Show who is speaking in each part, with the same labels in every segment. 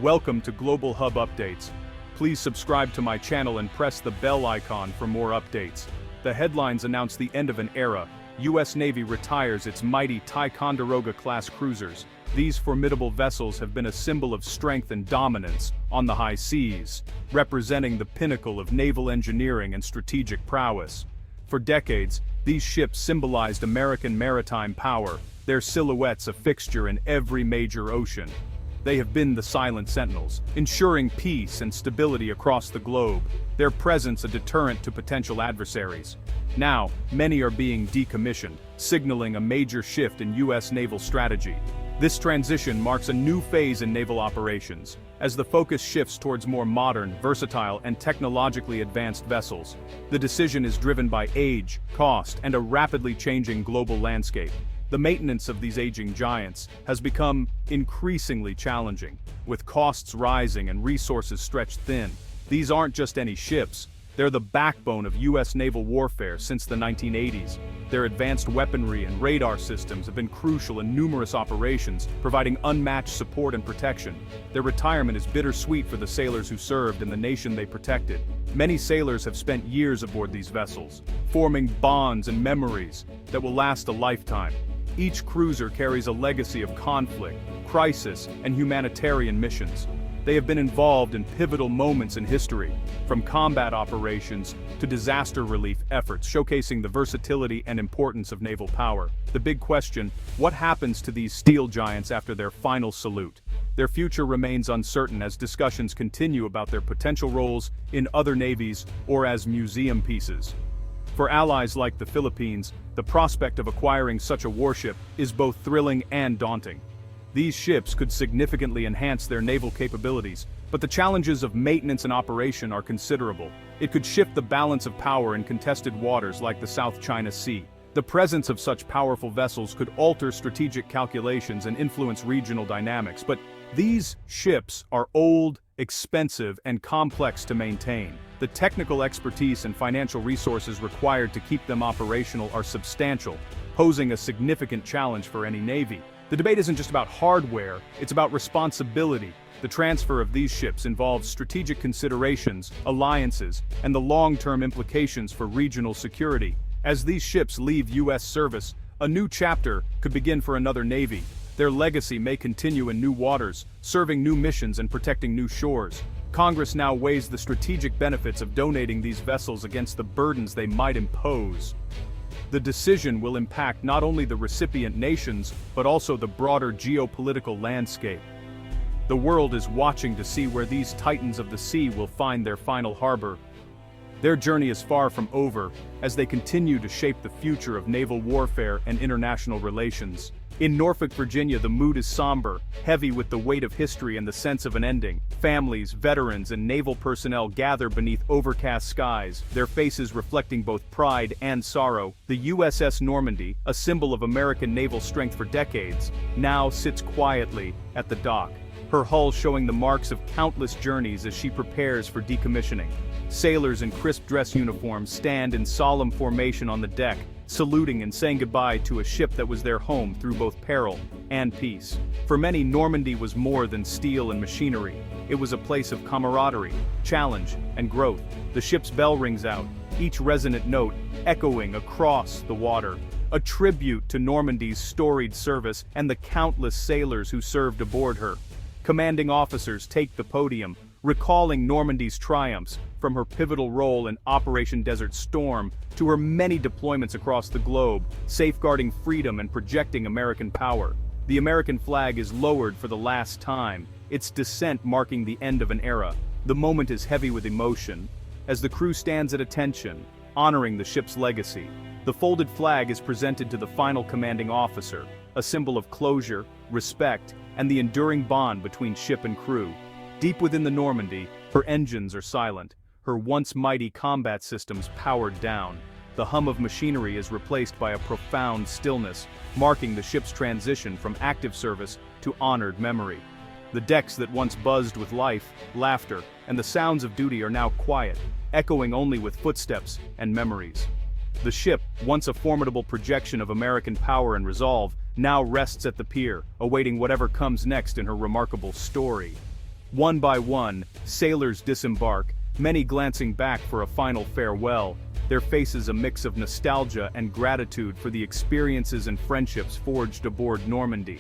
Speaker 1: Welcome to Global Hub Updates. Please subscribe to my channel and press the bell icon for more updates. The headlines announce the end of an era. U.S. Navy retires its mighty Ticonderoga-class cruisers. These formidable vessels have been a symbol of strength and dominance on the high seas, representing the pinnacle of naval engineering and strategic prowess. For decades, these ships symbolized American maritime power, their silhouettes a fixture in every major ocean. They have been the silent sentinels, ensuring peace and stability across the globe, their presence a deterrent to potential adversaries. Now, many are being decommissioned, signaling a major shift in U.S. naval strategy. This transition marks a new phase in naval operations, as the focus shifts towards more modern, versatile, and technologically advanced vessels. The decision is driven by age, cost, and a rapidly changing global landscape. The maintenance of these aging giants has become increasingly challenging, with costs rising and resources stretched thin. These aren't just any ships, they're the backbone of U.S. naval warfare since the 1980s. Their advanced weaponry and radar systems have been crucial in numerous operations, providing unmatched support and protection. Their retirement is bittersweet for the sailors who served and the nation they protected. Many sailors have spent years aboard these vessels, forming bonds and memories that will last a lifetime. Each cruiser carries a legacy of conflict, crisis, and humanitarian missions. They have been involved in pivotal moments in history, from combat operations to disaster relief efforts, showcasing the versatility and importance of naval power. The big question: what happens to these steel giants after their final salute? Their future remains uncertain as discussions continue about their potential roles in other navies or as museum pieces. For allies like the Philippines, the prospect of acquiring such a warship is both thrilling and daunting. These ships could significantly enhance their naval capabilities, but the challenges of maintenance and operation are considerable. It could shift the balance of power in contested waters like the South China Sea. The presence of such powerful vessels could alter strategic calculations and influence regional dynamics, but these ships are old, expensive, and complex to maintain. The technical expertise and financial resources required to keep them operational are substantial, posing a significant challenge for any navy. The debate isn't just about hardware, it's about responsibility. The transfer of these ships involves strategic considerations, alliances, and the long-term implications for regional security. As these ships leave U.S. service, a new chapter could begin for another navy. Their legacy may continue in new waters, serving new missions and protecting new shores. Congress now weighs the strategic benefits of donating these vessels against the burdens they might impose. The decision will impact not only the recipient nations, but also the broader geopolitical landscape. The world is watching to see where these titans of the sea will find their final harbor. Their journey is far from over, as they continue to shape the future of naval warfare and international relations. In Norfolk, Virginia, the mood is somber, heavy with the weight of history and the sense of an ending. Families, veterans, and naval personnel gather beneath overcast skies, their faces reflecting both pride and sorrow. The USS Normandy, a symbol of American naval strength for decades, now sits quietly at the dock, her hull showing the marks of countless journeys as she prepares for decommissioning. Sailors in crisp dress uniforms stand in solemn formation on the deck, saluting and saying goodbye to a ship that was their home through both peril and peace. For many, Normandy was more than steel and machinery. It was a place of camaraderie, challenge, and growth. The ship's bell rings out, each resonant note echoing across the water, a tribute to Normandy's storied service and the countless sailors who served aboard her. Commanding officers take the podium, recalling Normandy's triumphs, from her pivotal role in Operation Desert Storm to her many deployments across the globe, safeguarding freedom and projecting American power. The American flag is lowered for the last time, its descent marking the end of an era. The moment is heavy with emotion, as the crew stands at attention, honoring the ship's legacy. The folded flag is presented to the final commanding officer, a symbol of closure, respect, and the enduring bond between ship and crew. Deep within the Normandy, her engines are silent, her once mighty combat systems powered down. The hum of machinery is replaced by a profound stillness, marking the ship's transition from active service to honored memory. The decks that once buzzed with life, laughter, and the sounds of duty are now quiet, echoing only with footsteps and memories. The ship, once a formidable projection of American power and resolve, now rests at the pier, awaiting whatever comes next in her remarkable story. One by one, sailors disembark, many glancing back for a final farewell, their faces a mix of nostalgia and gratitude for the experiences and friendships forged aboard Normandy.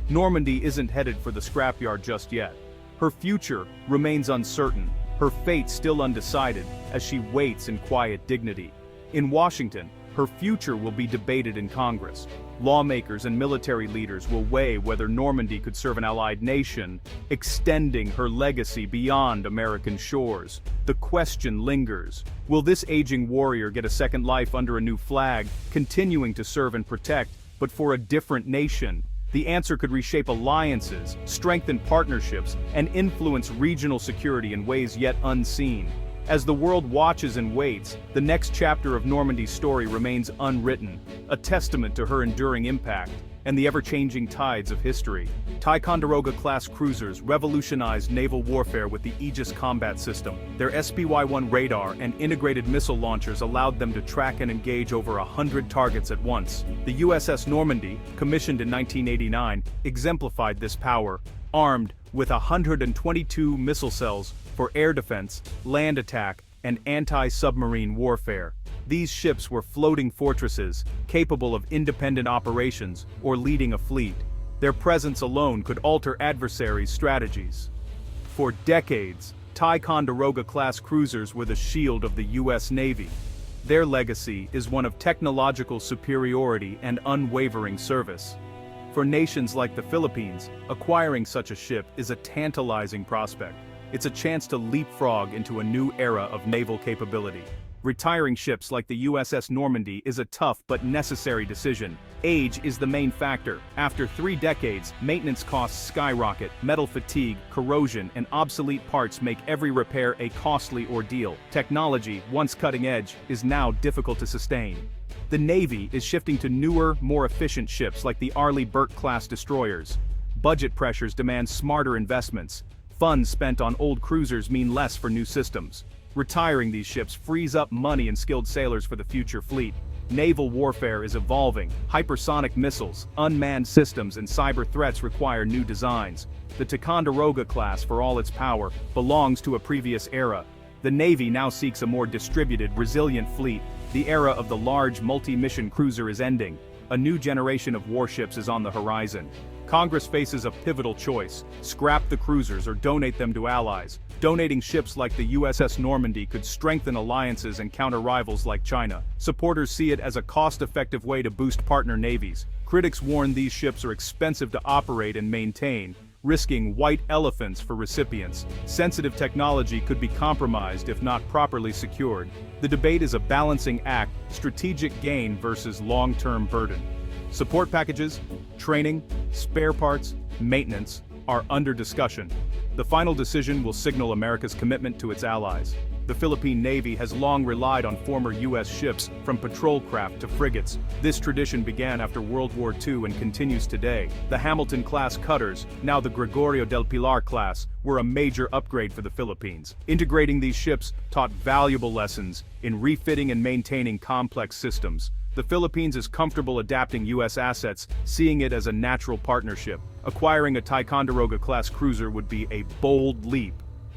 Speaker 1: Normandy isn't headed for the scrapyard just yet. Her future remains uncertain, her fate still undecided, as she waits in quiet dignity. In Washington, her future will be debated in Congress. Lawmakers and military leaders will weigh whether Normandy could serve an allied nation, extending her legacy beyond American shores. The question lingers: will this aging warrior get a second life under a new flag, continuing to serve and protect, but for a different nation? The answer could reshape alliances, strengthen partnerships, and influence regional security in ways yet unseen. As the world watches and waits, the next chapter of Normandy's story remains unwritten, a testament to her enduring impact and the ever-changing tides of history. Ticonderoga-class cruisers revolutionized naval warfare with the Aegis combat system. Their SPY-1 radar and integrated missile launchers allowed them to track and engage over 100 targets at once. The USS Normandy, commissioned in 1989, exemplified this power, armed with 122 missile cells for air defense, land attack, and anti-submarine warfare. These ships were floating fortresses, capable of independent operations or leading a fleet. Their presence alone could alter adversaries' strategies. For decades, Ticonderoga-class cruisers were the shield of the U.S. Navy. Their legacy is one of technological superiority and unwavering service. For nations like the Philippines, acquiring such a ship is a tantalizing prospect. It's a chance to leapfrog into a new era of naval capability. Retiring ships like the USS Normandy is a tough but necessary decision. Age is the main factor. After 3 decades, maintenance costs skyrocket, metal fatigue, corrosion, and obsolete parts make every repair a costly ordeal. Technology, once cutting edge, is now difficult to sustain. The Navy is shifting to newer, more efficient ships like the Arleigh Burke-class destroyers. Budget pressures demand smarter investments. Funds spent on old cruisers mean less for new systems. Retiring these ships frees up money and skilled sailors for the future fleet. Naval warfare is evolving. Hypersonic missiles, unmanned systems, and cyber threats require new designs. The Ticonderoga class, for all its power, belongs to a previous era. The Navy now seeks a more distributed, resilient fleet. The era of the large, multi-mission cruiser is ending. A new generation of warships is on the horizon. Congress faces a pivotal choice: scrap the cruisers or donate them to allies. Donating ships like the USS Normandy could strengthen alliances and counter rivals like China. Supporters see it as a cost-effective way to boost partner navies. Critics warn these ships are expensive to operate and maintain, risking white elephants for recipients. Sensitive technology could be compromised if not properly secured. The debate is a balancing act: strategic gain versus long-term burden. Support packages, training, spare parts, maintenance are under discussion. The final decision will signal America's commitment to its allies. The Philippine Navy has long relied on former U.S. ships, from patrol craft to frigates. This tradition began after World War II and continues today. The Hamilton-class cutters, now the Gregorio del Pilar class, were a major upgrade for the Philippines. Integrating these ships taught valuable lessons in refitting and maintaining complex systems. The Philippines is comfortable adapting U.S. assets, seeing it as a natural partnership. Acquiring a Ticonderoga-class cruiser would be a bold leap,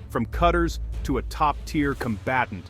Speaker 1: from cutters to a top-tier combatant.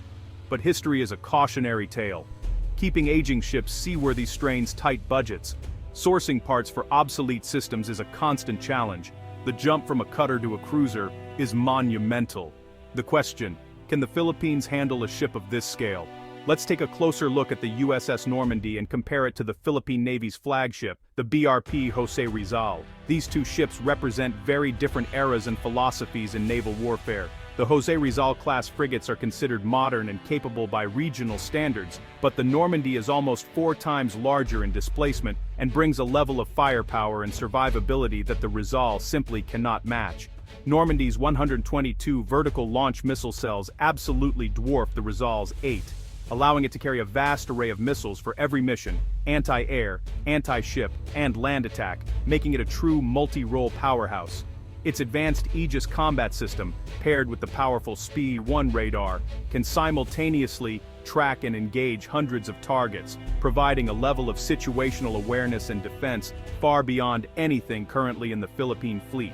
Speaker 1: But history is a cautionary tale. Keeping aging ships seaworthy strains tight budgets. Sourcing parts for obsolete systems is a constant challenge. The jump from a cutter to a cruiser is monumental. The question: can the Philippines handle a ship of this scale? Let's take a closer look at the USS Normandy and compare it to the Philippine Navy's flagship, the BRP Jose Rizal. These two ships represent very different eras and philosophies in naval warfare. The Jose Rizal-class frigates are considered modern and capable by regional standards, but the Normandy is almost 4 times larger in displacement and brings a level of firepower and survivability that the Rizal simply cannot match. Normandy's 122 vertical launch missile cells absolutely dwarf the Rizal's 8. Allowing it to carry a vast array of missiles for every mission: anti-air, anti-ship, and land attack, making it a true multi-role powerhouse. Its advanced Aegis combat system, paired with the powerful SPY-1 radar, can simultaneously track and engage hundreds of targets, providing a level of situational awareness and defense far beyond anything currently in the Philippine fleet.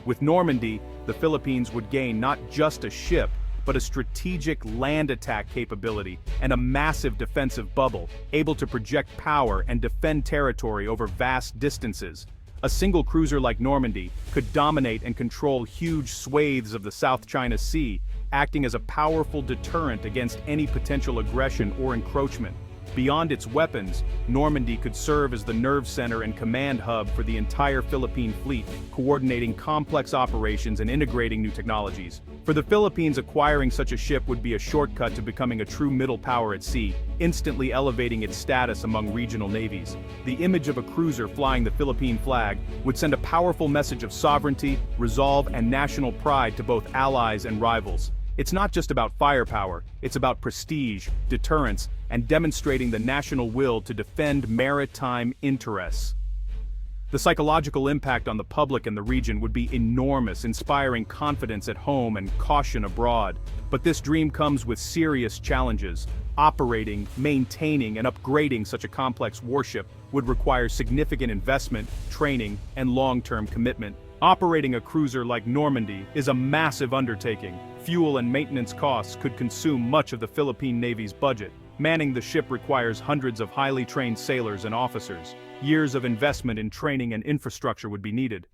Speaker 1: With Normandy, the Philippines would gain not just a ship, but a strategic land attack capability and a massive defensive bubble, able to project power and defend territory over vast distances. A single cruiser like Normandy could dominate and control huge swathes of the South China Sea, acting as a powerful deterrent against any potential aggression or encroachment. Beyond its weapons, Normandy could serve as the nerve center and command hub for the entire Philippine fleet, coordinating complex operations and integrating new technologies. For the Philippines, acquiring such a ship would be a shortcut to becoming a true middle power at sea, instantly elevating its status among regional navies. The image of a cruiser flying the Philippine flag would send a powerful message of sovereignty, resolve, and national pride to both allies and rivals. It's not just about firepower, it's about prestige, deterrence, and demonstrating the national will to defend maritime interests. The psychological impact on the public and the region would be enormous, inspiring confidence at home and caution abroad. But this dream comes with serious challenges. Operating, maintaining, and upgrading such a complex warship would require significant investment, training, and long-term commitment. Operating a cruiser like Normandy is a massive undertaking. Fuel and maintenance costs could consume much of the Philippine Navy's budget. Manning the ship requires hundreds of highly trained sailors and officers. Years of investment in training and infrastructure would be needed.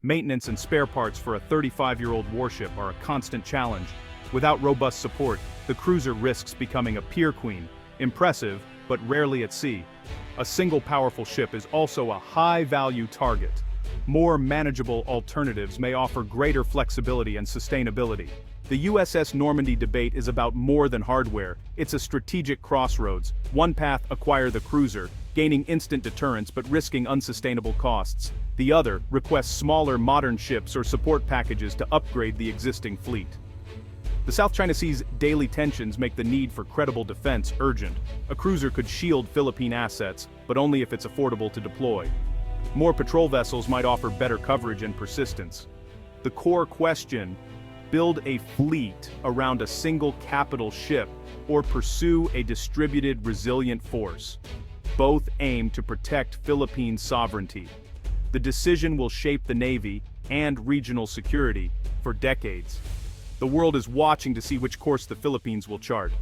Speaker 1: Maintenance and spare parts for a 35-year-old warship are a constant challenge. Without robust support, the cruiser risks becoming a pier queen, impressive, but rarely at sea. A single powerful ship is also a high-value target. More manageable alternatives may offer greater flexibility and sustainability. The USS Normandy debate is about more than hardware. It's a strategic crossroads. One path: acquire the cruiser, gaining instant deterrence but risking unsustainable costs. The other requests smaller modern ships or support packages to upgrade the existing fleet. The South China Sea's daily tensions make the need for credible defense urgent. A cruiser could shield Philippine assets, but only if it's affordable to deploy. More patrol vessels might offer better coverage and persistence. The core question: build a fleet around a single capital ship or pursue a distributed, resilient force. Both aim to protect Philippine sovereignty. The decision will shape the Navy and regional security for decades. The world is watching to see which course the Philippines will chart.